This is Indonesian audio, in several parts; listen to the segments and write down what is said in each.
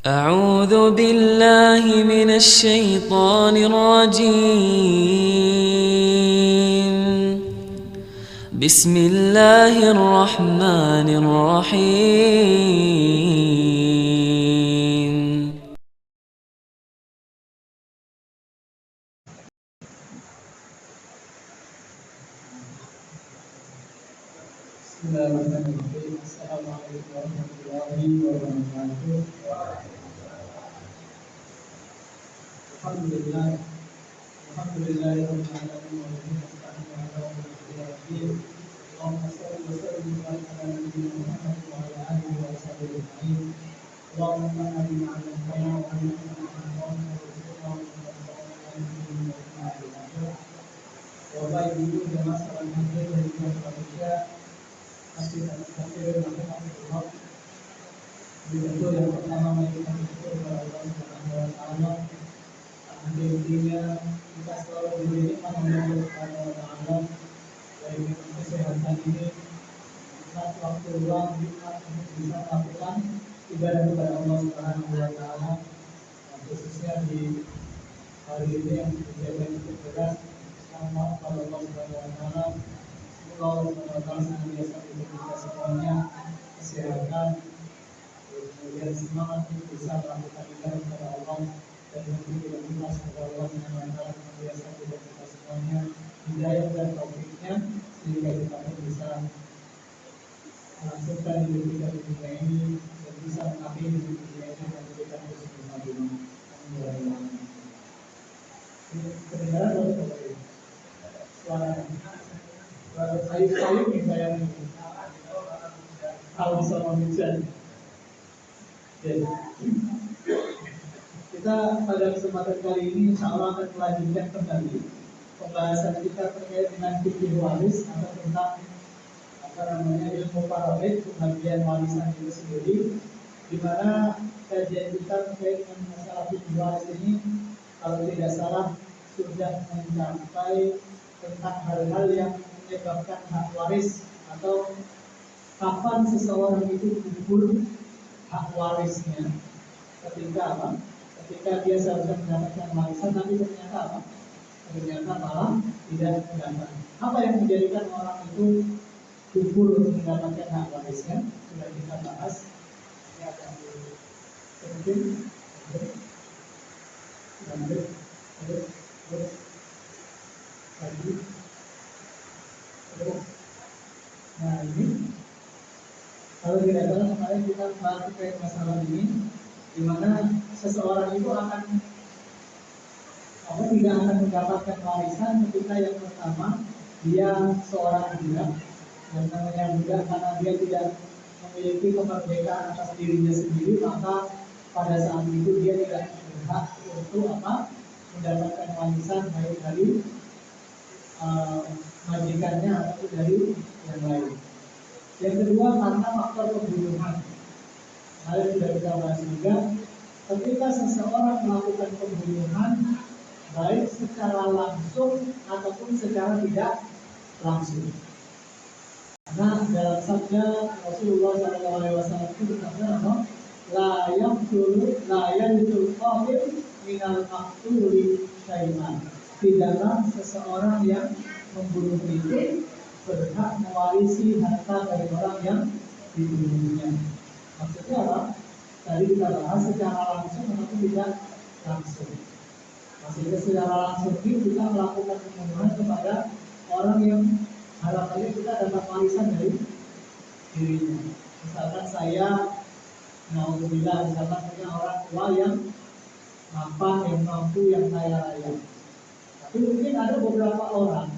أعوذ بالله من الشيطان الرجيم. بسم الله الرحمن الرحيم. Bismillahirrahmanirrahim. Assalamualaikum warahmatullahi wabarakatuh. Alhamdulillah. Alhamdulillahirabbil alamin wa bihi nasta'inu ala umuri din. Allahumma shalli wa sallim ala nabiyyina Muhammad wa ala alihi wa sahbihi ajma'in. Allahumma inna bima 'allamtana wa 'allimna ma yanfa'una wa wa bayyinu lana masalan hadis dari Indonesia. Masih tafsir Al-Qur'an. Itu yang pertama kita bersyukur kepada Allah Subhanahu wa taala. Intinya kita selalu diberi nikmat oleh Allah Subhanahu wa taala, baik kesehatan ini, nikmat waktu luang, nikmat untuk bisa melakukan ibadah kepada Allah Subhanahu wa taala, khususnya di hari ini yang kejadian cukup berat. Selamat kepada Allah Subhanahu wa taala. Allah Subhanahu wa taala senantiasa memberi kita semuanya kesehatan, kemudian semangat untuk bisa melakukan ibadah kepada Allah, dan memberi ikhlas kepada Allah Subhanahu wa taala, senantiasa memberi kita semuanya hidayah dan taufiknya, sehingga kita pun bisa melangsungkan hidup kita di dunia ini dan bisa mengakhiri hidup dunia ini dan memberikan kesulitan dunia. Amin. Kedengaran atau suara? Sayur nih saya nih. Kalau sama hujan. Kita pada kesempatan kali ini insya Allah akan melanjutkan kembali pembahasan kita terkait dengan fikih waris atau tentang ilmu faraid, pembagian warisan itu sendiri, di mana kajian kita terkait dengan masalah fikih waris ini kalau tidak salah sudah mencapai tentang hal-hal yang menyebabkan hak waris atau kapan seseorang itu gugur hak warisnya, ketika apa? Ketika dia seharusnya mendapatkan warisan tapi ternyata apa? Ternyata malah tidak mendapat. Apa yang menjadikan orang itu gugur untuk mendapatkan hak warisnya? Sudah kita bahas. Ini akan lanjut lagi. Nah ini kalau tidak salah kemarin kita bahas terkait masalah ini, di mana seseorang itu tidak akan mendapatkan warisan ketika yang pertama dia seorang budak, dan namanya budak karena dia tidak memiliki kemerdekaan atas dirinya sendiri, maka pada saat itu dia tidak berhak untuk mendapatkan warisan baik dari majikannya atau dari yang lain. Yang kedua karena faktor pembunuhan. Kemarin sudah kita bahas juga, ketika seseorang melakukan pembunuhan baik secara langsung ataupun secara tidak langsung. Karena dalam sabda Rasulullah SAW itu bersabda apa? La yaqtul qatil minal maqtuli syai'an. Tidaklah seseorang yang membunuh itu berhak mewarisi harta dari orang yang dibunuhnya. Maksudnya apa? Tadi kita bahas secara langsung ataupun tidak langsung. Maksudnya secara langsung kita melakukan pembunuhan kepada orang yang harapannya kita dapat warisan dari dirinya. Misalkan saya, misalkan punya orang tua yang mapan, yang mampu, yang kaya raya. Tapi mungkin ada beberapa orang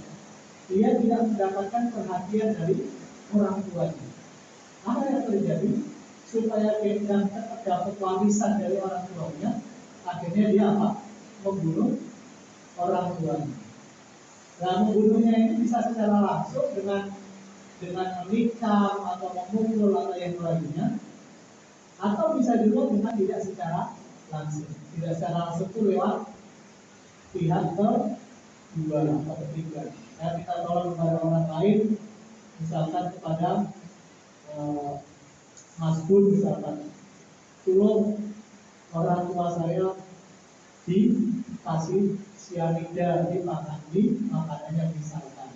dia tidak mendapatkan perhatian dari orang tuanya. Apa yang terjadi? Supaya dia dapat warisan dari orang tuanya, akhirnya dia membunuh orang tuanya. Nah, membunuhnya ini bisa secara langsung dengan menikam atau memukul atau yang lainnya, atau bisa juga dengan tidak secara langsung. Tidak secara langsung itu lewat pihak kedua atau ketiga. Kita tolong kepada orang lain, misalkan kepada Mas Bun misalkan, tolong saya dikasih sianida di makanannya misalkan,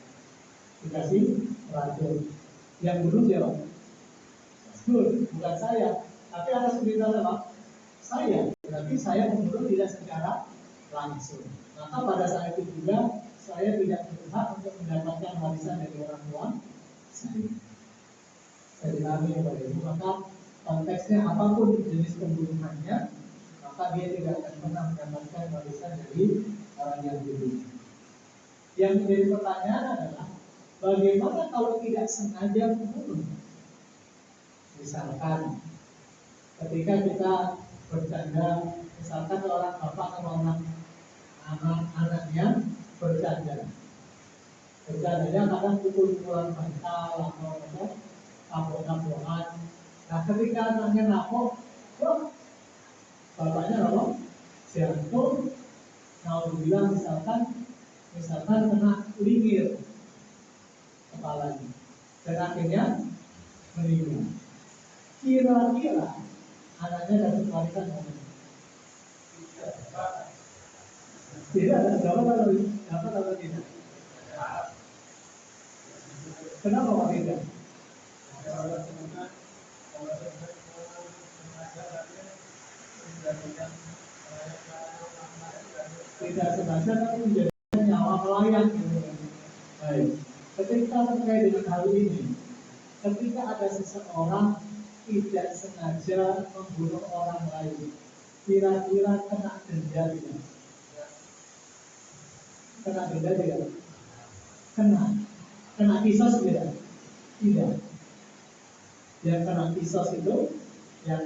dikasih racun, yang bunuh siapa? Betul, bukan saya, tapi atas perintah apa? Saya. Berarti saya membunuh tidak secara langsung. Maka pada saat itu juga saya tidak berhak untuk mendapatkan warisan dari orang tua saya. Saya dipahami ya Bapak Ibu. Maka konteksnya apapun jenis pembunuhannya, maka dia tidak akan pernah mendapatkan warisan dari orang yang dibunuh. Yang menjadi pertanyaan adalah bagaimana kalau tidak sengaja membunuh? Misalkan ketika kita bercanda, misalkan orang bapak atau orang anak-anaknya bercanda, bercandanya kadang pukul-pukulan bantal atau kapok-kapokan. Nah ketika anaknya napok, wah bapaknya apa? Jatuh, mau dibilang misalkan kena linggir kepalanya dan akhirnya meninggal. Kira-kira anaknya dapat warisan apa? Tidak, dapat atau tidak? Kenapa Pak tidak? Tidak sengaja tapi menjadi nyawa melayang gitu. Baik. Ketika terkait dengan hal ini, ketika ada seseorang tidak sengaja membunuh orang lain, kira-kira kena denda tidak? Kena denda tidak? Kena kisos tidak? Tidak. Yang kena kisos itu yang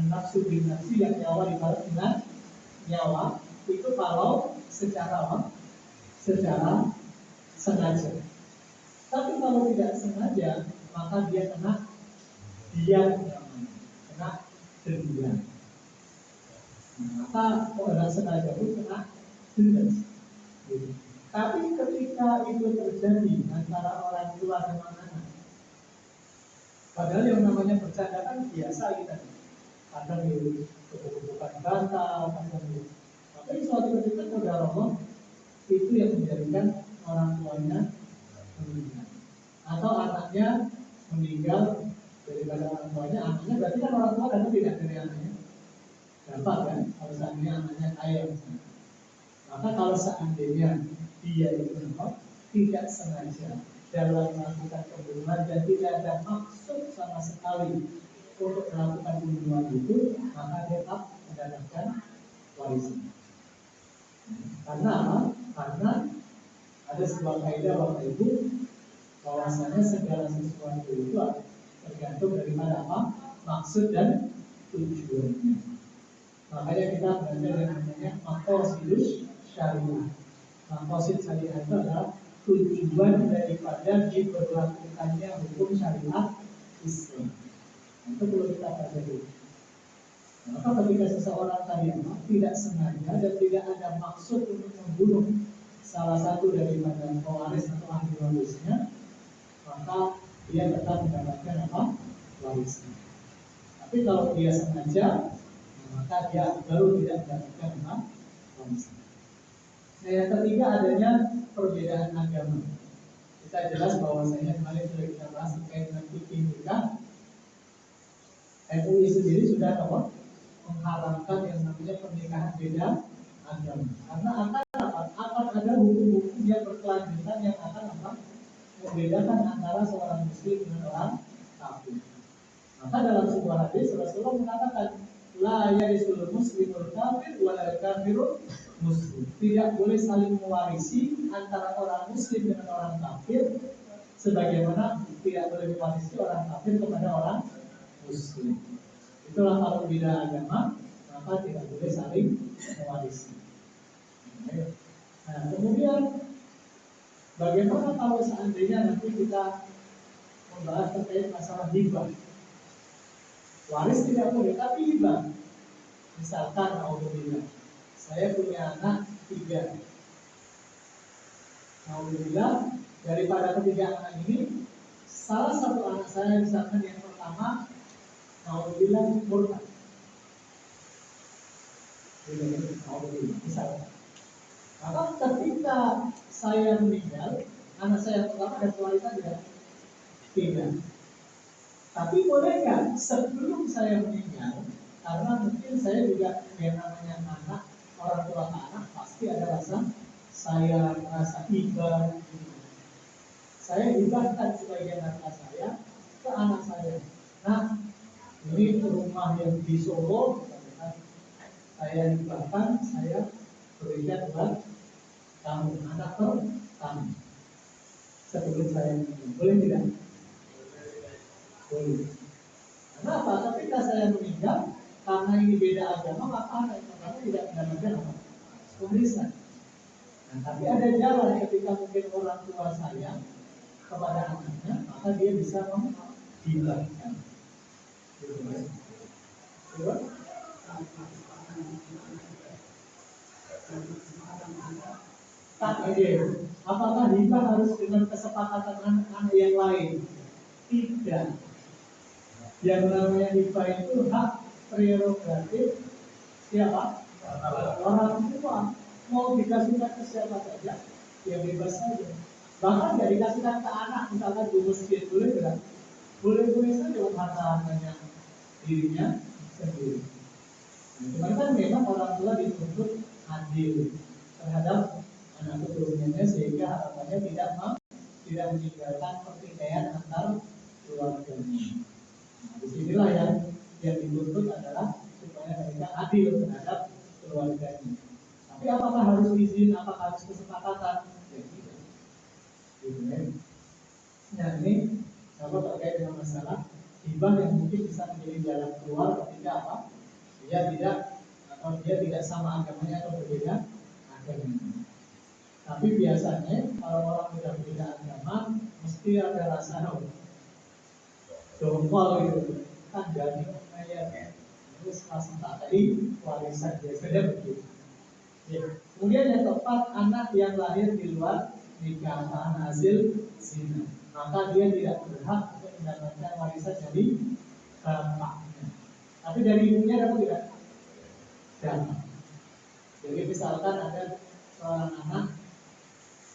nafsu binafsi, yang nyawa dibalas dengan nyawa, itu kalau secara sengaja. Tapi kalau tidak sengaja, maka dia kena diam, kena denda. Maka orang sengaja pun kena denda. Tapi ketika itu terjadi antara orang tua dan anak, padahal yang namanya bercanda kan biasa kita, kadang di bukan bantal, kadang di. Tapi suatu ketika saudara Allah itu yang menjadikan orang tuanya meninggal, atau anaknya meninggal daripada orang tuanya, anaknya berarti kan orang tua dapat tidak dari anaknya? Dapat kan? Kalau seandainya anaknya kaya misalnya. Maka kalau seandainya dia itu tidak sengaja dalam melakukan pembunuhan dan tidak ada maksud sama sekali untuk melakukan pembunuhan itu, maka dia tetap mendapatkan warisan. Karena ada sebuah kaidah Bapak Ibu, bahwasanya segala sesuatu itu tergantung daripada apa? Maksud dan tujuannya. Makanya kita belajar yang namanya maqasidus syariah. Maqasid syariah itu adalah tujuan daripada diberlakukannya hukum syariat Islam. Itu perlu kita pelajari. Maka ketika seseorang tadi tidak sengaja dan tidak ada maksud untuk membunuh salah satu daripada pewaris atau ahli warisnya, maka dia tetap mendapatkan apa? Warisnya. Tapi kalau dia sengaja, maka dia baru tidak mendapatkan apa? Warisnya. Nah, yang ketiga adanya perbedaan agama. Kita jelas bahwasanya kemarin sudah kita bahas terkait dengan fikih nikah. MUI sendiri sudah apa? Mengharamkan yang namanya pernikahan beda agama. Karena akan ada hukum-hukum yang berkelanjutan yang akan membedakan antara seorang muslim dengan orang kafir. Maka dalam sebuah hadis Rasulullah mengatakan, la yarisul muslimul kafir wala kafirul muslim. Tidak boleh saling mewarisi antara orang muslim dengan orang kafir, sebagaimana tidak boleh mewarisi orang kafir kepada orang muslim. Itulah kalau beda agama, maka tidak boleh saling mewarisi. Nah, kemudian bagaimana kalau seandainya nanti kita membahas terkait masalah hibah? Waris tidak boleh, tapi hibah. Misalkan, alhamdulillah, saya punya anak 3. Alhamdulillah, daripada ketiga anak ini, salah satu anak saya misalkan yang pertama, alhamdulillah murtad. Misalnya, maka ketika saya meninggal, anak saya pertama ada warisan tidak? Tidak. Tapi boleh nggak sebelum saya meninggal, karena mungkin saya juga yang namanya anak, orang tua anak pasti ada rasa saya merasa iba, saya hibahkan sebagian harta saya ke anak saya. Nah, ini rumah yang di Solo, saya hibahkan, saya berikan buat kamu, anak per kamu. Sebelum saya meninggal, boleh tidak? Boleh. Kenapa? Ketika saya meninggal, karena ini beda agama, maka anak yang pertama tidak mendapatkan apa? Warisan. Nah, tapi ada jalan ketika mungkin orang tua saya kepada anaknya, maka dia bisa menghibahkan. Takdir. Apakah hibah harus dengan kesepakatan anak-anak yang lain? Tidak. Yang namanya hibah itu hak prerogatif siapa? Orang tua. Mau dikasihkan ke siapa saja, ya bebas saja. Bahkan tidak dikasihkan ke anak, misalkan di masjid, boleh tidak? Boleh-boleh saja harta-hartanya dirinya sendiri. Cuman kan memang orang tua dituntut adil terhadap anak keturunannya sehingga harapannya tidak meninggalkan pertikaian antar keluarganya. Nah, disinilah yang dituntut adalah supaya mereka adil terhadap keluarganya. Tapi apakah harus izin, apakah harus kesepakatan? Ya tidak. Nah ini kalau terkait dengan masalah hibah yang mungkin bisa menjadi jalan keluar ketika apa? Dia tidak sama agamanya atau berbeda agamanya. Tapi biasanya kalau orang sudah berbeda agama mesti ada rasa dongkol gitu. Kan jadi kayak terus langsung tak tadi warisan biasanya begitu. Ya. Kemudian yang keempat, anak yang lahir di luar nikah hasil zina, maka dia tidak berhak untuk mendapatkan warisan dari bapaknya. Tapi dari ibunya dapat tidak? Dapat. Jadi misalkan ada seorang anak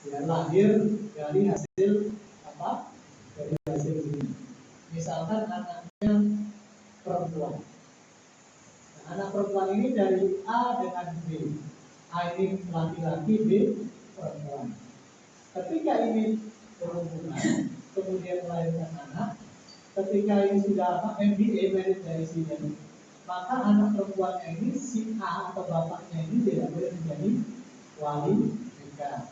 yang lahir dari hasil apa? Dari hasil zina. Misalkan anaknya perempuan. Nah, anak perempuan ini dari A dengan B. A ini laki-laki, B perempuan. Ketika ini berhubungan, kemudian melahirkan anak, ketika ini sudah apa? MBA married by accident, maka anak perempuannya ini si A atau bapaknya ini tidak boleh menjadi wali nikah.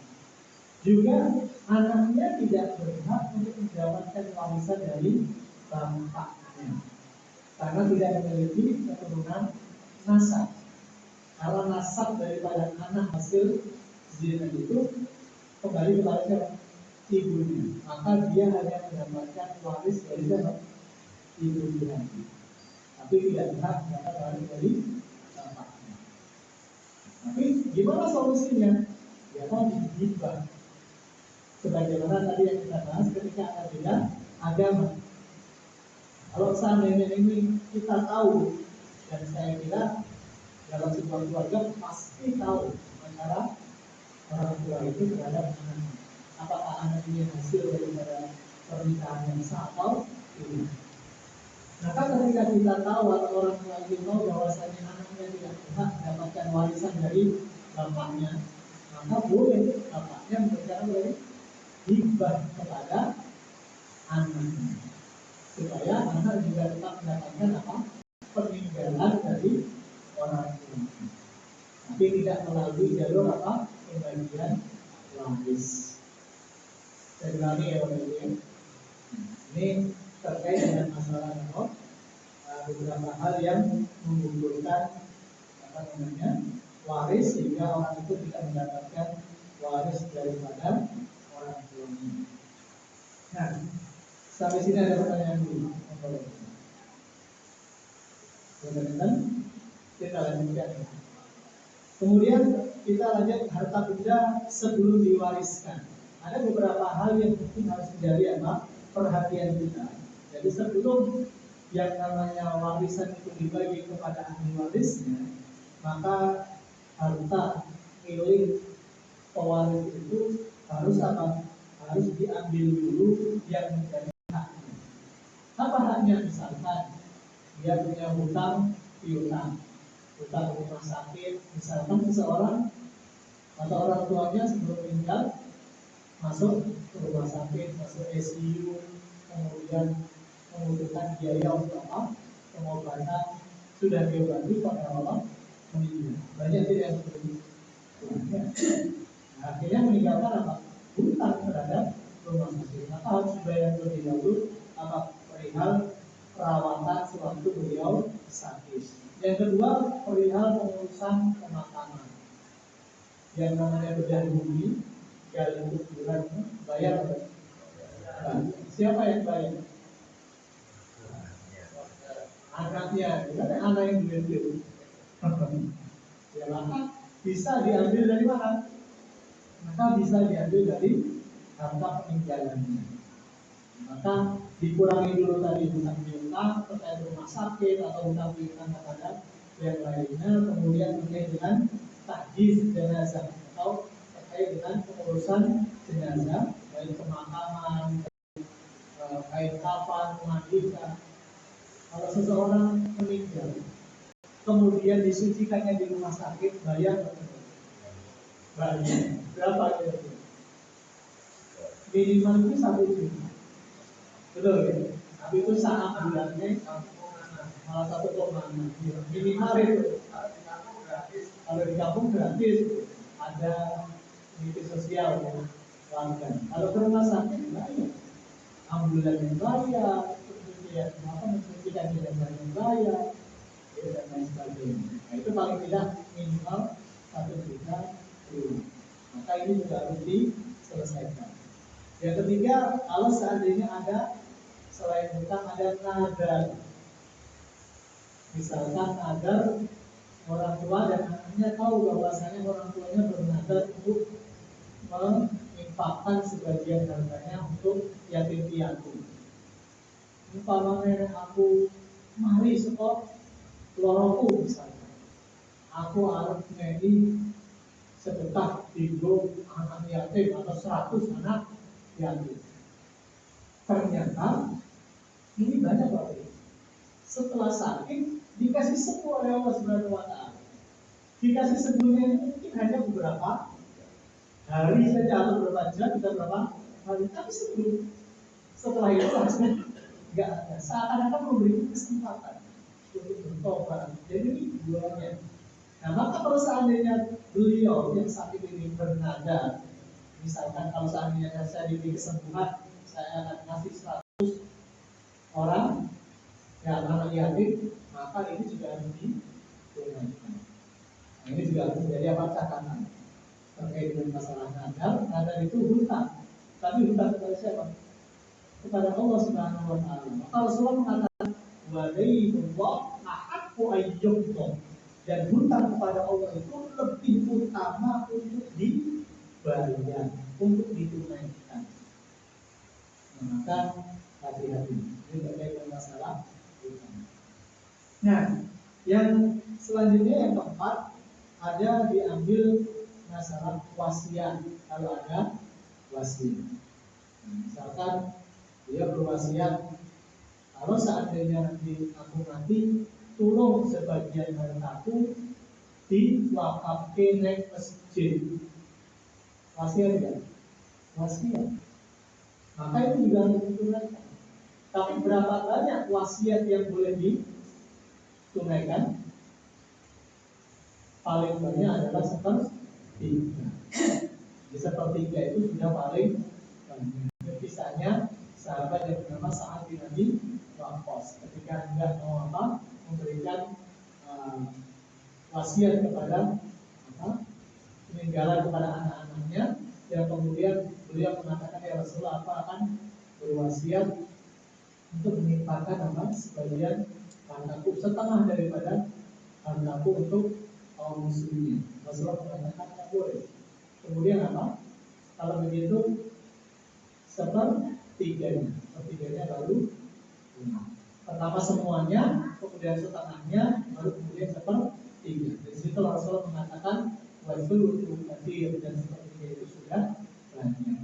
Juga anaknya tidak berhak untuk mendapatkan warisan dari bapaknya karena tidak memiliki keturunan nasab. Kalau nasab daripada anak hasil zina itu kembali kepada ibunya, maka dia hanya mendapatkan waris dari ibunya, tapi tidak berhak mendapat waris dari bapaknya. Tapi gimana solusinya? Ya kan dihibah. Sebagaimana tadi yang kita bahas ketika ada beda agama. Kalau seandainya ini kita tahu, dan saya kira dalam sebuah keluarga pasti tahu antara orang tua itu terhadap anaknya. Apakah anak ini hasil daripada pernikahan yang sah atau tidak? Maka ketika kita tahu atau orang tua itu tahu bahwasanya anaknya tidak berhak mendapatkan warisan dari bapaknya, maka boleh bapaknya memberikan dari hibah kepada anaknya, supaya anak juga tetap mendapatkan apa? Peninggalan dari orang tua, tapi tidak melalui jalur apa? Pembagian waris. Saya ulangi ya Bapak Ibu. Ini terkait dengan masalah beberapa hal yang menggugurkan apa namanya waris sehingga orang itu tidak mendapatkan waris daripada orang tuanya. Nah, sampai sini ada pertanyaan dulu. Kemudian kita lanjutkan. Kemudian kita lanjut harta benda sebelum diwariskan. Ada beberapa hal yang mungkin harus menjadi apa? Perhatian kita. Jadi sebelum yang namanya warisan itu dibagi kepada ahli warisnya, maka harta milik pewaris itu harus apa? Harus diambil dulu yang menjadi haknya. Apa haknya? Misalkan dia punya hutang piutang, hutang rumah sakit, misalkan seseorang atau orang tuanya sebelum meninggal masuk ke rumah sakit, masuk ICU, kemudian membutuhkan biaya untuk apa? Pengobatan, sudah diobati pada Allah meninggal. Banyak tidak yang seperti itu. Nah, akhirnya meninggalkan apa? Hutang terhadap rumah sakit. Maka harus dibayar terlebih dahulu apa? Perihal perawatan sewaktu beliau sakit. Yang kedua, perihal pengurusan pemakaman. Yang namanya bedah bumi, gali kuburan, bayar apa? Siapa yang bayar? Anaknya, bukan anak yang diambil. Ya maka bisa diambil dari mana? Maka bisa diambil dari harta peninggalannya. Maka dikurangi dulu tadi hutang piutang terkait rumah sakit atau hutang piutang kepada yang lainnya, kemudian terkait dengan tahjiz jenazah atau terkait dengan pengurusan jenazah, baik pemakaman, kain kafan, mandikan. Kalau seseorang meninggal, kemudian disucikannya di rumah sakit, bayar banyak. Berapa kira-kira? Minimal itu 1 juta. Betul ya? Tapi itu saat bulannya malah 1,6. Minimal itu. Kalau di kampung gratis, ada unit sosial ya, warga. Kalau ke rumah sakit bayar, ambulan yang bayar, mensucikan jenazah yang bayar, ya, dan lain sebagainya. Nah, itu paling tidak minimal 1 juta rupiah. Maka ini juga harus diselesaikan. Yang ketiga, kalau seandainya ada selain hutang ada nadar, misalkan nadar orang tua dan anaknya tahu bahwasanya orang tuanya bernadar untuk menginfakkan sebagian hartanya untuk yatim piatu. Umpamanya aku mari sekolah loroku misalnya, aku harus ngedi sedekah tigo anak yatim atau 100 anak yatim. Ternyata ini banyak Bapak. Setelah sakit dikasih sembuh oleh Allah Subhanahu wa Ta'ala. Dikasih sembuhnya ini mungkin hanya beberapa hari saja atau beberapa jam, kita berapa hari, tapi sembuh. Setelah itu langsung nggak ada. Seakan-akan memberi kesempatan untuk bertobat. Jadi ini duanya. Nah, maka kalau seandainya beliau yang sakit ini bernada, misalkan kalau seandainya saya diberi kesembuhan, saya akan kasih 100 orang yang anak yatim, maka ini juga harus ditunaikan. Nah, ini juga harus menjadi apa catatan terkait dengan masalah nadar. Nadar itu hutang, tapi hutang kepada siapa? Kepada Allah Subhanahu wa Ta'ala. Maka Rasulullah mengatakan, walaihullah ahaqqu ayyukum, dan hutang kepada Allah itu lebih utama untuk dibayar, untuk ditunaikan. Nah, maka hati-hati. Ini terkait dengan masalah hutang. Nah, yang selanjutnya yang keempat, ada diambil masalah wasiat. Kalau ada wasiat, misalkan dia berwasiat, kalau seandainya nanti aku mati, tolong sebagian hartaku diwakafkan ke masjid. Wasiat tidak? Wasiat. Maka itu juga harus ditunaikan. Tapi berapa banyak wasiat yang boleh ditunaikan? Paling banyak adalah sepertiga. Di sepertiga itu sudah paling banyak. Misalnya sahabat yang bernama Sa'ad bin Abi Waqqas, ketika hendak mau memberikan wasiat kepada peninggalan kepada anak-anaknya, dan kemudian beliau mengatakan, ya Rasulullah, apa akan berwasiat untuk menginfakkan sebagian hartaku, setengah daripada hartaku untuk kaum muslimin. Rasulullah mengatakan tidak boleh. Kemudian apa? Kalau begitu sepertiganya baru pertama semuanya, kemudian setengahnya, baru kemudian sepertiganya. tiga. Di situ Rasulullah mengatakan wasul katsir, dan sepertiga itu sudah banyak.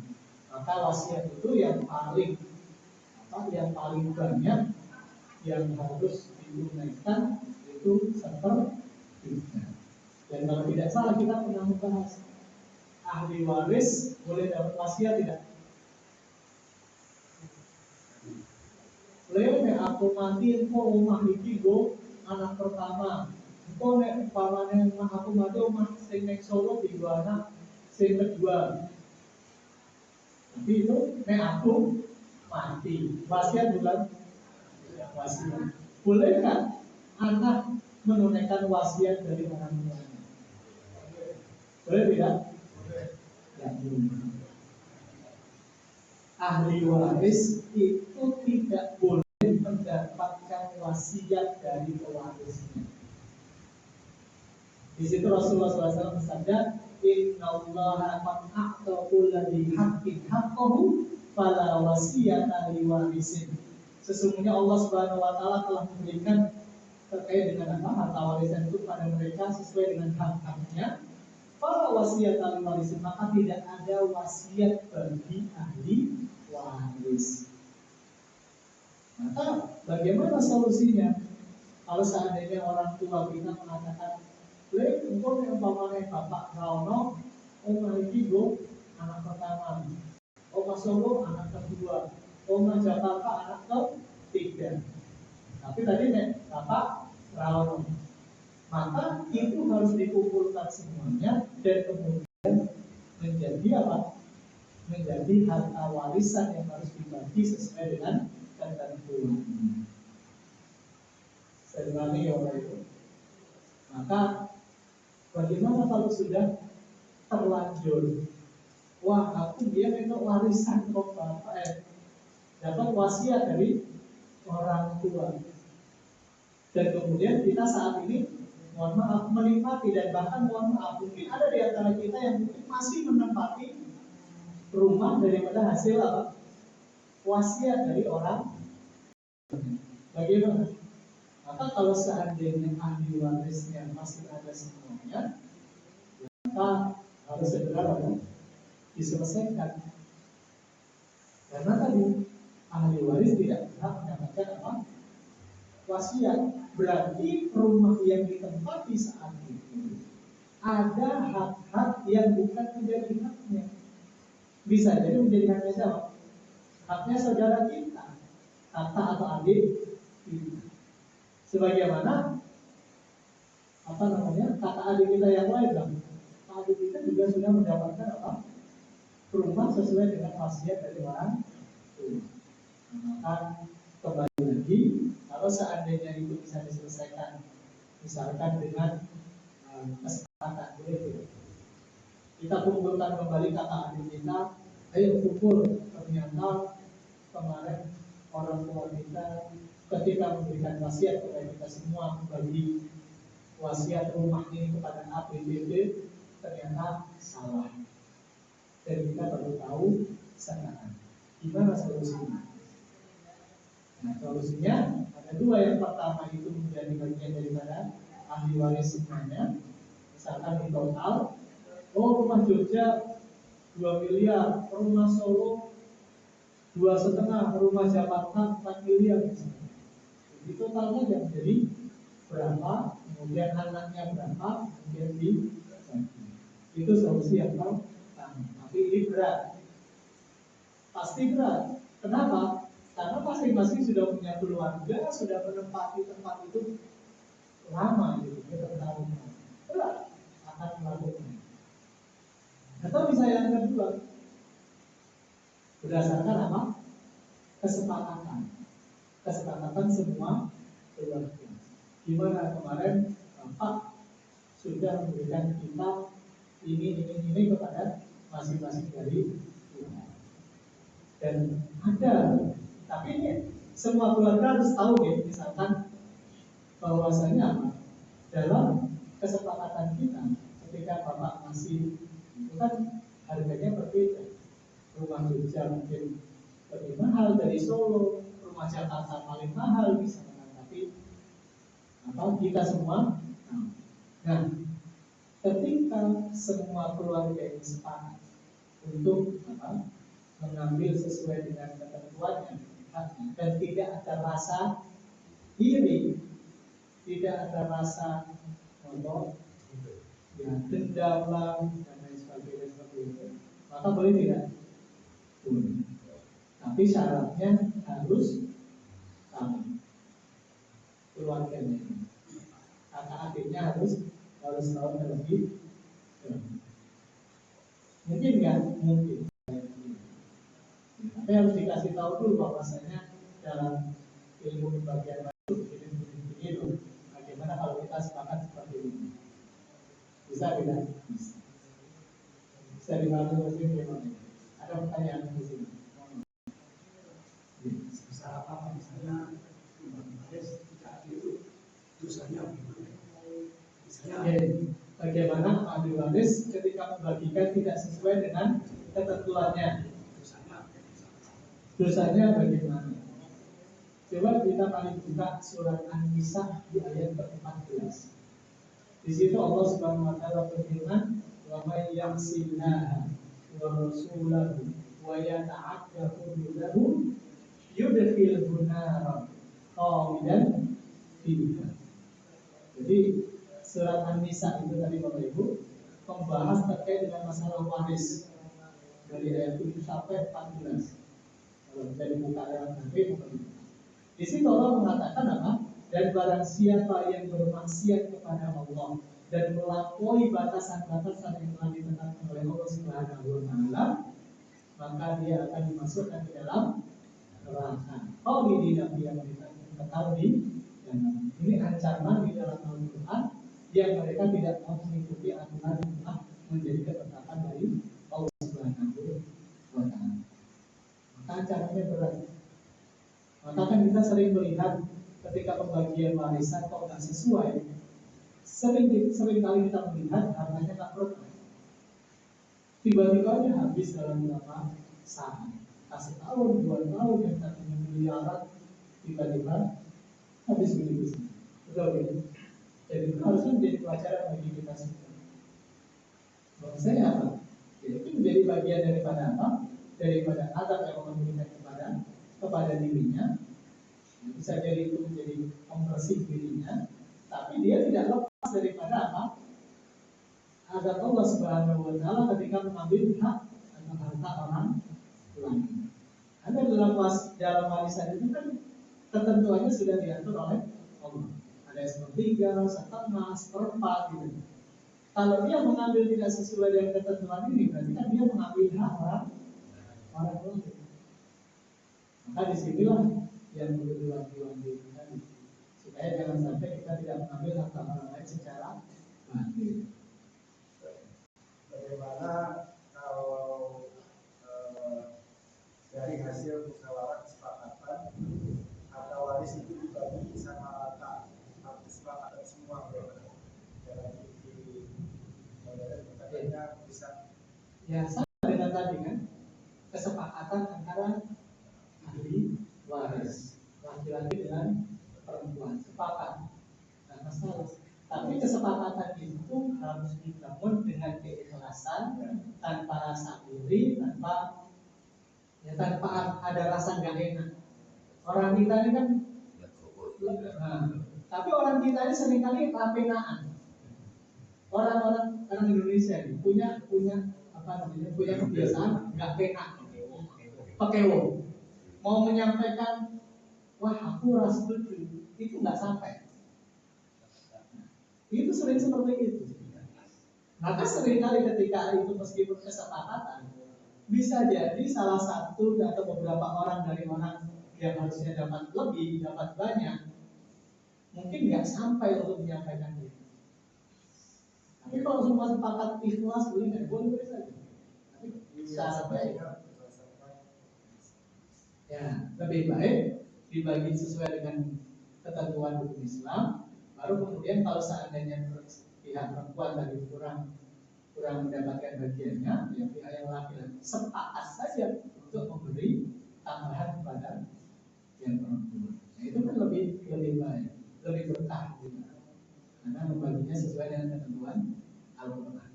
Maka wasiat itu yang paling banyak yang harus ditunaikan itu sepertiga. Dan kalau tidak salah kita pernah membahas ahli waris boleh dapat wasiat tidak? Boleh nek aku mati engko omah iki go anak pertama. Engko nek umpamane aku mati omah sing nek Solo di dua anak sing kedua. Tapi itu nek aku mati wasiat bukan wasiat. Bolehkah anak menunaikan wasiat dari orang tuanya? Boleh tidak? Ya, ahli waris itu tidak boleh mendapatkan wasiat dari pewarisnya. Di situ Rasulullah SAW bersabda, Inna Allah qad a'ta kulli haqqin haqqahu fala wasiyata li warisin. Sesungguhnya Allah Subhanahu wa taala telah memberikan terkait dengan harta warisan itu pada mereka sesuai dengan hak-haknya. Fala wasiyata li warisin, maka tidak ada wasiat bagi ahli waris. Maka bagaimana solusinya? Kalau seandainya orang tua kita mengatakan, "Lek, engkau yang umpamane bapak Raono, omah iki go anak pertama, omah Solo anak kedua, omah Jakarta anak ketiga." Tapi tadi nek bapak Raono, maka itu harus dikumpulkan semuanya dan kemudian menjadi apa? Menjadi harta warisan yang harus dibagi sesuai dengan ketentuan. Sebenarnya orang itu. Maka bagaimana kalau sudah terlanjur? Wah, aku dia itu warisan kok bapak, dapat wasiat dari orang tua. Dan kemudian kita saat ini mohon maaf menikmati dan bahkan mohon maaf mungkin ada di antara kita yang mungkin masih menempati rumah daripada hasil apa? Wasiat dari orang. Bagaimana? Maka kalau seandainya ahli warisnya masih ada semuanya, maka harus segera diselesaikan. Karena tadi ahli waris tidak berhak mendapatkan apa? Wasiat. Berarti rumah yang ditempati saat itu ada hak-hak yang bukan menjadi haknya. Bisa jadi menjadi haknya siapa? Haknya saudara kita, kakak atau adik kita. Sebagaimana kakak adik kita yang lain kan? Adik kita juga sudah mendapatkan apa? Rumah sesuai dengan wasiat dari orang tua. Maka kembali lagi, kalau seandainya itu bisa diselesaikan, misalkan dengan kesepakatan, boleh kita kumpulkan kembali kakak adik kita, ayo kumpul. Ternyata kemarin orang tua kita ketika memberikan wasiat kepada kita semua bagi wasiat rumah ini kepada A, B, C, D, ternyata salah. Dan kita baru tahu sekarang. Gimana solusinya? Nah, solusinya ada dua. Yang pertama itu menjadi bagian daripada ahli waris semuanya. Misalkan di total, rumah Jogja 2 miliar, rumah Solo 2,5, rumah Jakarta 4 miliar. Di totalnya yang jadi berapa, kemudian anaknya berapa, kemudian itu solusi yang pertama. Tapi ini berat, pasti berat. Kenapa? Karena masing-masing sudah punya keluarga, sudah menempati tempat itu lama gitu, bertahun-tahun. Berat akan melakukan. Atau bisa yang kedua, berdasarkan apa? Kesepakatan semua keluarga. Gimana kemarin Bapak sudah memberikan kita ini kepada masing-masing dari kita. Dan ada, tapi ini semua keluarga harus tahu ya, misalkan bahwasanya apa? Dalam kesepakatan kita ketika Bapak masih itu kan harganya berbeda. Rumah Jogja mungkin lebih mahal dari Solo, rumah Jakarta paling mahal misalkan, tapi kita semua Nah, ketika semua keluarga ini sepakat untuk mengambil sesuai dengan ketentuannya dan tidak ada rasa iri, tidak ada rasa apa, ya, dendam lah dan lain sebagainya seperti itu, maka boleh tidak? Boleh. Tapi syaratnya harus sama keluarganya, kakak adiknya harus tahu terlebih dahulu. Mungkin nggak? Mungkin. Tapi harus dikasih tahu dulu bahwasanya dalam ilmu pembagian waktu ini loh. Bagaimana kalau kita sepakat seperti ini? Bisa tidak? Bisa. Bisa dibantu mungkin gimana? Ada pertanyaan di sini? Sebesar apa misalnya Baris tidak adil dosanya bagaimana ahli waris ketika membagikan tidak sesuai dengan ketentuannya? Dosanya bagaimana? Coba kita paling buka surat An-Nisa di ayat ke-14. Di situ Allah Subhanahu wa taala berfirman, "Wa may ya'sillaha wa rasulahu wa yata'adda hududahu yudkhilhu naran khalidan fiha." Jadi surat An-Nisa itu tadi Bapak Ibu membahas terkait dengan masalah waris dari ayat 7 sampai 14. Kalau bisa dibuka dalam nanti, di situ Allah mengatakan apa? Dan barang siapa yang bermaksiat kepada Allah dan melampaui batasan-batasan yang telah ditetapkan oleh Allah Subhanahu wa taala, maka dia akan dimasukkan ke dalam neraka. Khalidina fiha, kekal di dalam. Ini ancaman di dalam Al-Qur'an yang mereka tidak mau mengikuti aturan yang telah menjadi ketetapan dari Allah Subhanahu wa taala. Maka ancamannya berat. Maka kan kita sering melihat ketika pembagian warisan kok nggak sesuai, sering kali kita melihat hartanya nggak berkah. Tiba-tiba aja habis dalam beberapa saat. Kasih tahun, 2 tahun yang tadinya miliaran, tiba-tiba habis begitu. Betul ya? Jadi itu harusnya menjadi pelajaran bagi kita semua. Bahwasanya apa? Jadi itu menjadi bagian daripada apa? Daripada adab yang Allah berikan kepada dirinya. Bisa jadi itu menjadi pembersih dirinya, tapi dia tidak lepas daripada apa? Adab Allah Subhanahu wa taala ketika mengambil hak atau harta orang lain. Ada dalam warisan itu kan ketentuannya sudah diatur oleh Allah. Ada sepertiga, setengah, seperempat gitu. Kalau dia mengambil tidak sesuai dengan ketentuan ini, berarti kan dia mengambil hak orang lain. Maka disinilah yang perlu diwanti-wanti tadi, supaya jangan sampai kita tidak mengambil harta orang lain secara batil. Bagaimana kalau dari hasil musyawarah kesepakatan harta waris itu dibagi sama rata, harus disepakatan semua dalam sisi katanya bisa. Ya sama dengan tadi kan, kesepakatan antara ahli waris laki-laki dengan perempuan sepakat, nah masalah. Tapi kesepakatan itu harus dibangun dengan keikhlasan, tanpa rasa iri, tanpa ada rasa nggak enak. Orang kita ini kan, tapi orang kita ini seringkali rapenaan. Orang Indonesia ini punya kebiasaan nggak enak, pekewo. Mau menyampaikan, wah aku ras setuju, itu nggak sampai. Itu sering seperti itu. Maka seringkali ketika itu meskipun kesepakatan, bisa jadi salah satu atau beberapa orang dari orang yang harusnya dapat lebih, dapat banyak, mungkin nggak sampai untuk menyampaikan itu. Tapi kalau semua sepakat ikhlas, boleh nggak? Boleh saja. Tapi syaratnya ya lebih baik dibagi sesuai dengan ketentuan hukum Islam. Baru kemudian kalau seandainya pihak perempuan tadi kurang mendapatkan bagiannya, ya pihak yang laki-laki sepakat saja untuk memberi tambahan kepada yang perempuan. Nah, itu kan lebih baik, lebih berkah. Nah, karena membaginya sesuai dengan ketentuan Al-Quran.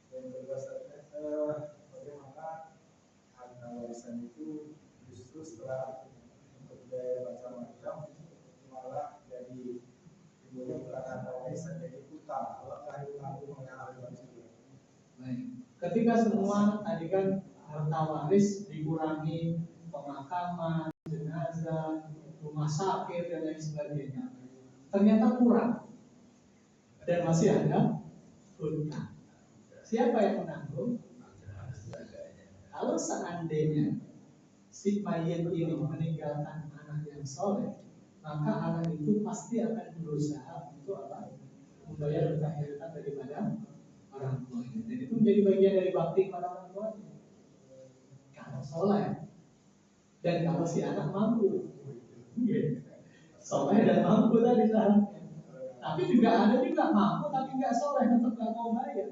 Yang kedua, bagaimana harta warisan itu justru setelah berbiaya macam-macam malah jadi timbulnya bukan harta warisan, jadi utang. Apakah utang itu mengalami juga? Baik. Ketika semua tadi kan harta waris dikurangi pemakaman, jenazah, rumah sakit dan lain sebagainya, ternyata kurang dan masih ada hutang. Siapa yang menanggung? Kalau seandainya si mayit ini meninggalkan anak yang soleh, maka anak itu pasti akan berusaha untuk apa? Membayar hutang daripada orang tuanya. Dan itu menjadi bagian dari bakti kepada orang tuanya. Kalau soleh dan kalau si anak mampu, soleh dan mampu tadi syaratnya. Tapi juga ada juga mampu tapi nggak soleh, tetap nggak mau bayar.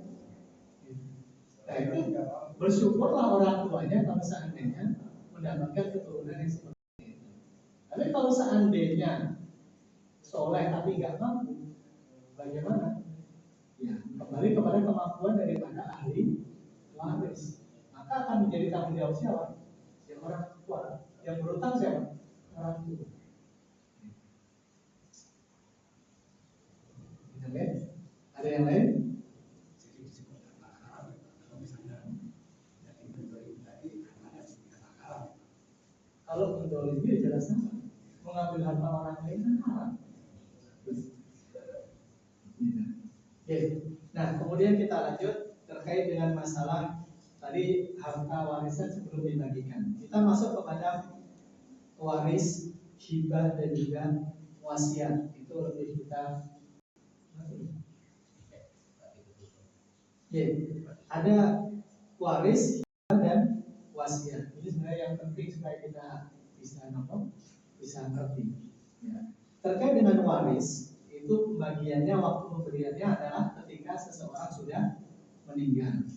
Nah itu bersyukurlah orang tuanya kalau seandainya mendapatkan keturunan yang seperti itu. Tapi kalau seandainya soleh tapi nggak mampu, bagaimana? Ya, kembali kepada kemampuan daripada ahli waris. Maka akan menjadi tanggung jawab siapa? Yang orang tua. Yang berutang siapa? Orang tua. Oke? Ada yang lain? Kalau mendolimi jelas sama. Mengambil harta orang lain kan haram. Oke. Nah, kemudian kita lanjut terkait dengan masalah tadi harta warisan sebelum dibagikan. Kita masuk kepada waris, hibah dan juga wasiat. Itu lebih kita ada waris, hibah dan wasiat. Ini sebenarnya yang penting supaya kita bisa ngerti. Ya. Terkait dengan waris, itu pembagiannya waktu pemberiannya adalah ketika seseorang sudah meninggal.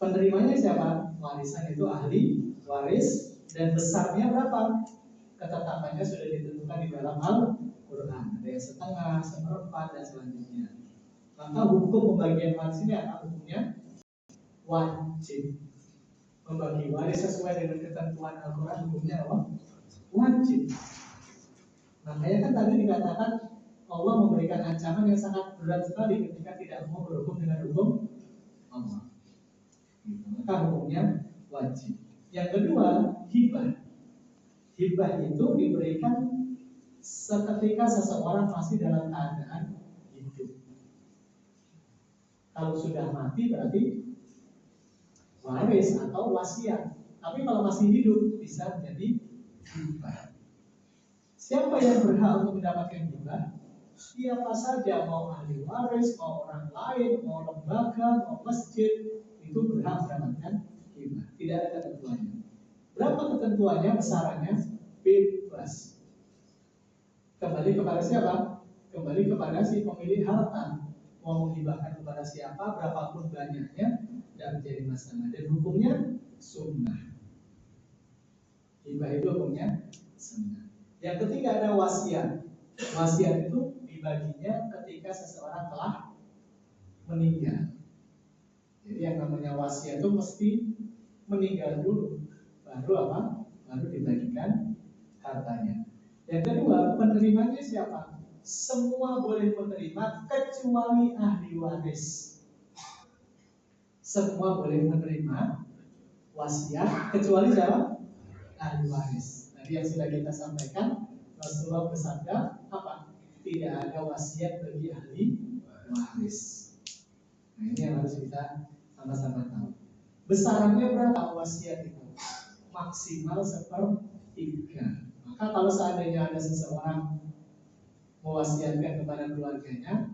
Penerimanya siapa? Warisan itu ahli waris dan besarnya berapa? Ketetapannya sudah ditentukan di dalam Al-Quran. Ada yang setengah, seperempat dan selanjutnya. Maka hukum pembagian waris ini apa? Hukumnya wajib. Membagi waris sesuai dengan ketentuan Al-Quran hukumnya apa? Wajib. Makanya kan tadi dikatakan Allah memberikan ancaman yang sangat berat sekali ketika tidak mau berhukum dengan hukum Allah. Maka hukumnya wajib. Yang kedua, hibah. Hibah itu diberikan seketika seseorang masih dalam keadaan hidup. Kalau sudah mati berarti waris atau wasiat. Tapi kalau masih hidup bisa menjadi hibah. Siapa yang berhak untuk mendapatkan hibah? Siapa saja, mau ahli waris, mau orang lain, mau lembaga, mau masjid, itu berhak mendapatkan hibah. Tidak ada ketentuannya. Berapa ketentuannya? Besarannya bebas. Kembali kepada siapa? Kembali kepada si pemilik harta. Mau menghibahkan kepada siapa, berapapun banyaknya, tidak menjadi masalah. Dan hukumnya sunnah. Hibah itu hukumnya sunnah. Yang ketiga ada wasiat. Wasiat itu dibaginya ketika seseorang telah meninggal. Jadi yang namanya wasiat itu mesti meninggal dulu, baru apa? Baru dibagikan hartanya. Yang kedua, penerimanya siapa? Semua boleh menerima kecuali ahli waris. Semua boleh menerima wasiat kecuali siapa? Ahli waris. Tadi yang sudah kita sampaikan, Rasulullah bersabda apa? Tidak ada wasiat bagi ahli waris. Nah ini yang harus kita sama-sama tahu. Besarannya berapa wasiat itu? Maksimal 1/3. Maka kalau seandainya ada seseorang mewasiatkan kepada keluarganya,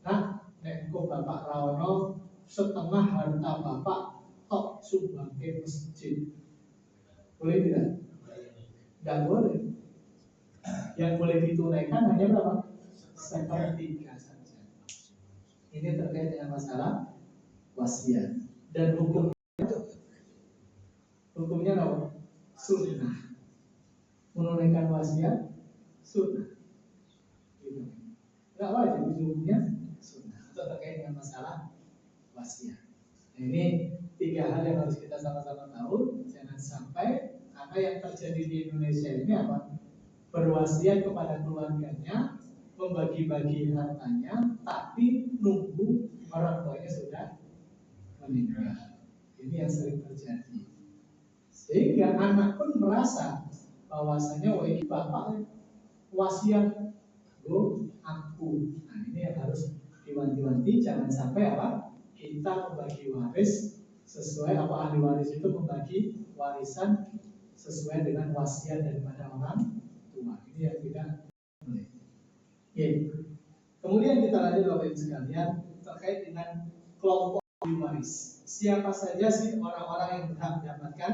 nah, neko Bapak Rawono setengah harta Bapak tok sumbang ke masjid. Boleh tidak? Tidak boleh. Yang boleh ditunaikan hanya berapa? 1/3 saja. Ini terkait dengan masalah wasiat. Dan hukumnya apa? Sunnah. Menunaikan wasiat sunnah. Gitu. nggak wajib, ujungnya sunnah. Atau terkait dengan masalah wasiat. Nah, ini tiga hal yang harus kita sama-sama tahu. Jangan sampai apa yang terjadi di Indonesia ini apa? Berwasiat kepada keluarganya, membagi-bagi hartanya, tapi nunggu orang tuanya sudah meninggal. Ini yang sering terjadi. Sehingga anak pun merasa bahwasanya wah ini bapak wasiat aku. Nah ini yang harus diwanti-wanti, jangan sampai apa? Kita membagi waris sesuai apa ahli waris itu membagi warisan sesuai dengan wasiat daripada orang tua. Ini yang tidak boleh. Oke. Kemudian kita lanjut Bapak Ibu sekalian terkait dengan kelompok ahli waris. Siapa saja sih orang-orang yang berhak mendapatkan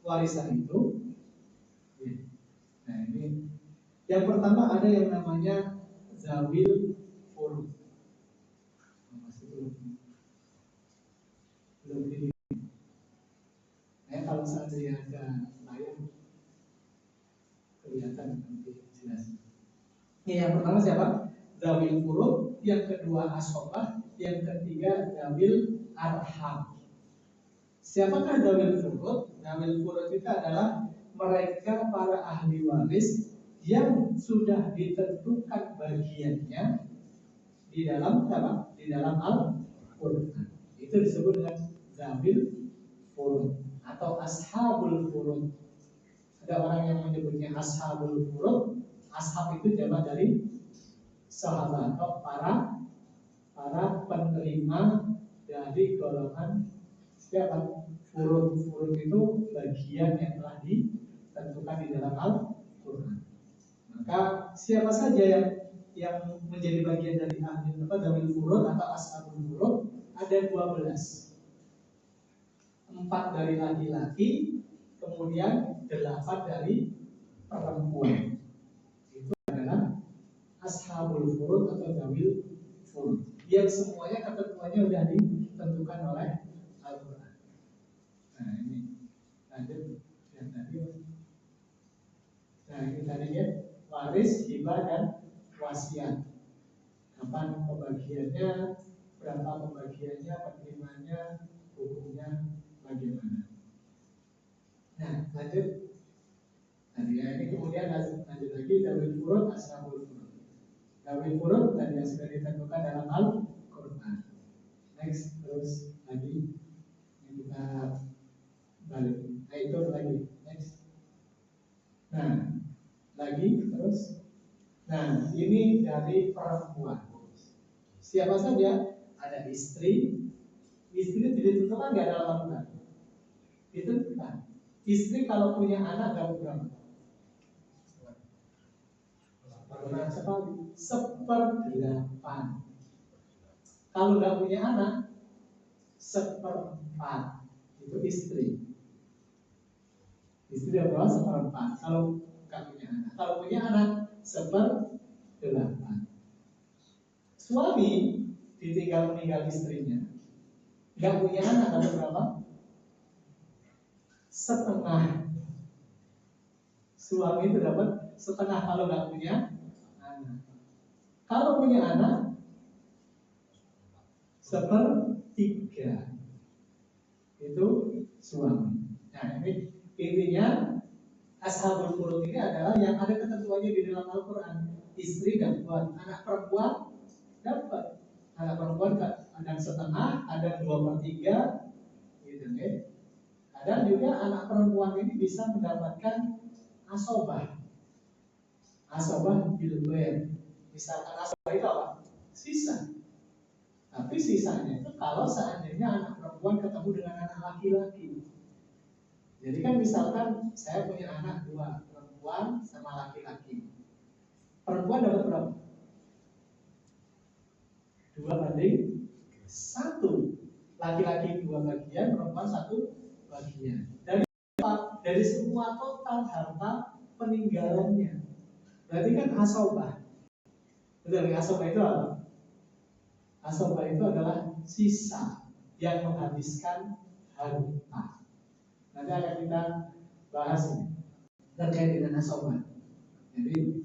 warisan itu? Nah ini yang pertama ada yang namanya zawil furud. Belum ini. Nah, kalau seandainya ada layar kelihatan nanti jelas. Ini yang pertama siapa? Zawil furud, yang kedua asobah, yang ketiga zawil arham. Siapakah zawil furud? Zawil furud itu adalah mereka para ahli waris yang sudah ditentukan bagiannya di dalam apa? Di dalam Al-Qur'an. Itu disebut dengan zawil furud atau ashabul furud. Ada orang yang menyebutnya ashabul furud. Ashab itu jamak dari sahabat atau para penerima dari golongan siapa? Furud. Furud itu bagian yang telah ditentukan di dalam Al-Qur'an. Maka siapa saja yang menjadi bagian dari ahli zawil furud atau ashabul furud ada 12. 4 dari laki-laki, kemudian 8 dari perempuan. Itu adalah ashabul furud atau zawil furud. Yang semuanya ketentuannya sudah ditentukan oleh Al-Quran. Nah ini lanjut yang tadi. Nah ini tadi ya waris, hibah dan wasiat. Kapan pembagiannya, berapa pembagiannya, penerimanya, hukumnya bagaimana. Nah lanjut. Tadi ya ini kemudian lanjut lagi zawil furud, ashabul furud. Zawil furud tadi yang sudah ditentukan dalam Al-Quran. Next terus lagi ini kita balik. Nah itu lagi next. Nah lagi terus. Nah ini dari perempuan. Siapa saja? Ada istri. Istri ditentukan nggak dalam Al-Quran? Ditentukan. Istri kalau punya anak dapat berapa? Banyak sekali. 1/8. Kalau nggak punya anak 1/4. Itu istri. Istri adalah 1/4. Kalau nggak punya anak. Kalau punya anak 1/8. Suami ditinggal meninggal istrinya, nggak punya anak dapat berapa? Setengah. Suami itu dapat setengah kalau nggak punya anak. Kalau punya anak 1/3. Itu suami. Nah ini intinya ashabul furud ini adalah yang ada ketentuannya di dalam Al-Quran. Istri dapat, anak perempuan dapat. Anak perempuan ada setengah, ada 2/3, gitu kan? Ada juga anak perempuan ini bisa mendapatkan asobah. Asobah bilber. Misalkan asobah itu apa? Sisa. Tapi sisanya itu kalau seandainya anak perempuan ketemu dengan anak laki-laki. Jadi kan misalkan saya punya anak 2, perempuan sama laki-laki. Perempuan dapat berapa? 2/1. Laki-laki 2 bagian, perempuan 1 bagian. Dari semua total harta peninggalannya. Berarti kan asobah. Betul, asobah itu apa? Asobah itu adalah sisa yang menghabiskan harta. Nanti akan kita bahas ini terkait dengan asobah. Jadi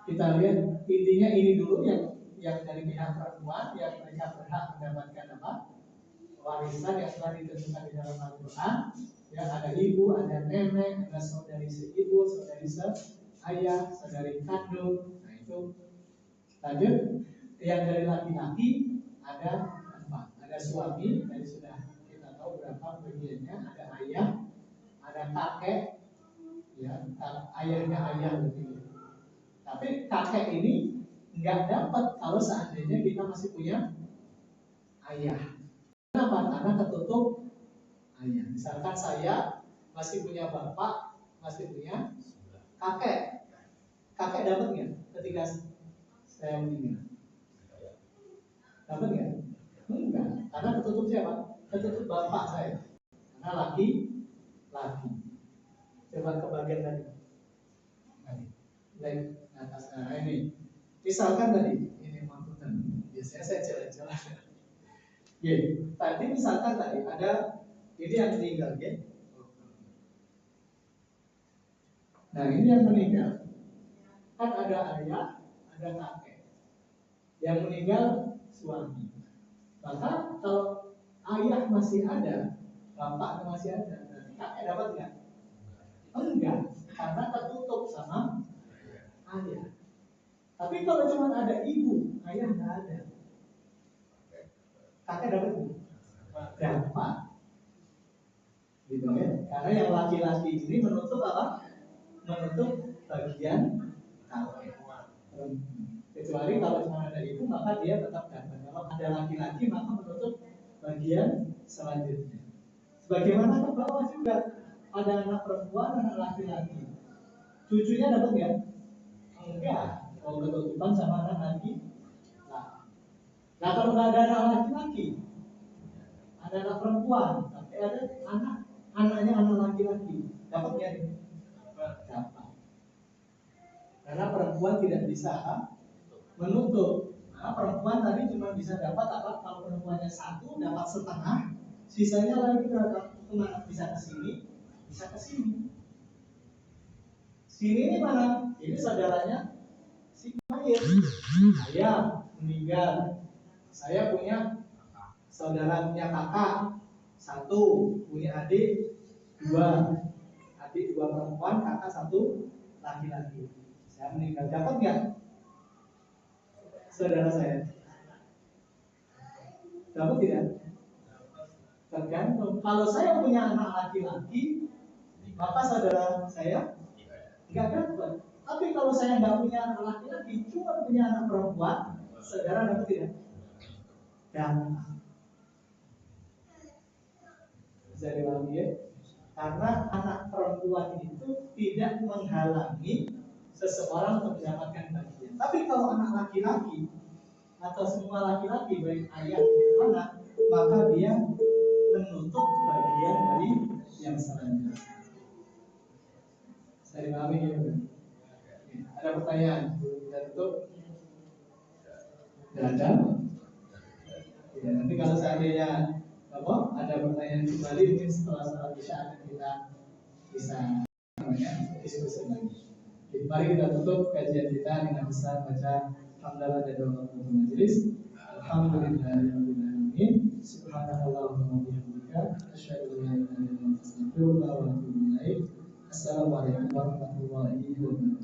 kita lihat intinya ini dulu yang dari pihak perempuan yang mereka berhak mendapatkan apa? Warisan yang telah ditentukan di dalam Al-Quran. Yang ada ibu, ada nenek, ada saudari seibu, saudari seayah, saudari kandung. Nah itu lanjut. Yang dari laki-laki ada 4. Ada suami, tadi sudah kita tahu berapa bagiannya. Ada ayah, ada kakek, ya ayahnya ayah begitu. Tapi kakek ini nggak dapat kalau seandainya kita masih punya ayah. Kenapa? Karena ketutup ayah. Misalkan saya masih punya bapak, masih punya kakek. Kakek dapat nggak ketika saya meninggal? Dapat nggak? Enggak. Karena ketutup siapa? Ketutup bapak saya. Karena laki. Coba ke bagian tadi. Baik, atas ini. Misalkan tadi, ini maksudnya, biasanya saya jalan-jalan. Ya, tadi misalkan tadi ada ini yang meninggal, ya. Nah ini yang meninggal, kan ada ayah, ada kakek. Yang meninggal suami. Maka kalau ayah masih ada, bapak masih ada, berarti kakek dapat nggak? Enggak, karena tertutup sama ayah. Tapi kalau cuma ada ibu, ayah nggak ada, kakek dapat nggak? Dapat, gitu ya. Karena yang laki-laki ini menutup apa? Menutup bagian kakek. Kecuali kalau cuma ada ibu, maka dia tetap dapat. Kalau ada laki-laki, maka menutup bagian selanjutnya. Sebagaimana ke bawah juga, ada anak perempuan, anak laki-laki. Cucunya dapat nggak? Enggak. Kalau ketutupan sama anak laki. Nah kalau nggak ada anak laki-laki, ada anak perempuan, tapi ada anaknya anak laki-laki, dapat nggak? Dapat. Karena perempuan tidak bisa menutup. Nah, perempuan tadi cuma bisa dapat apa? Kalau perempuannya 1 dapat setengah, sisanya lagi berapa? Kemana? Bisa ke sini, bisa ke sini. Sini ini mana? Ini saudaranya si mayit. Saya meninggal. Saya punya saudara, punya kakak 1, punya adik 2. Adik 2 perempuan, kakak 1 laki-laki. Saya meninggal. Dapat nggak? Saudara saya dapat tidak? Tergantung. Kalau saya punya anak laki-laki, maka saudara saya nggak dapat. Tapi kalau saya nggak punya anak laki-laki, cuma punya anak perempuan, saudara dapat tidak? Dapat. Bisa dipahami ya? Karena anak perempuan itu tidak menghalangi seseorang untuk mendapatkan bagian. Tapi kalau anak laki-laki atau semua laki-laki baik ayah maupun anak, maka dia menutup bagian dari yang selanjutnya. Saya dipahami ya? Ada pertanyaan? Dan untuk tidak ada? Ya, nanti kalau seandainya ada pertanyaan kembali, mungkin setelah salat isya akan kita bisa diskusi lagi. Jadi mari kita tutup kajian kita dengan besar baca hamdalah dan doa untuk majelis. Alhamdulillahirabbil alamin. Subhanakallahumma wa bihamdika asyhadu an la ilaha illa anta astaghfiruka wa atubu ilaik. Assalamualaikum warahmatullahi wabarakatuh.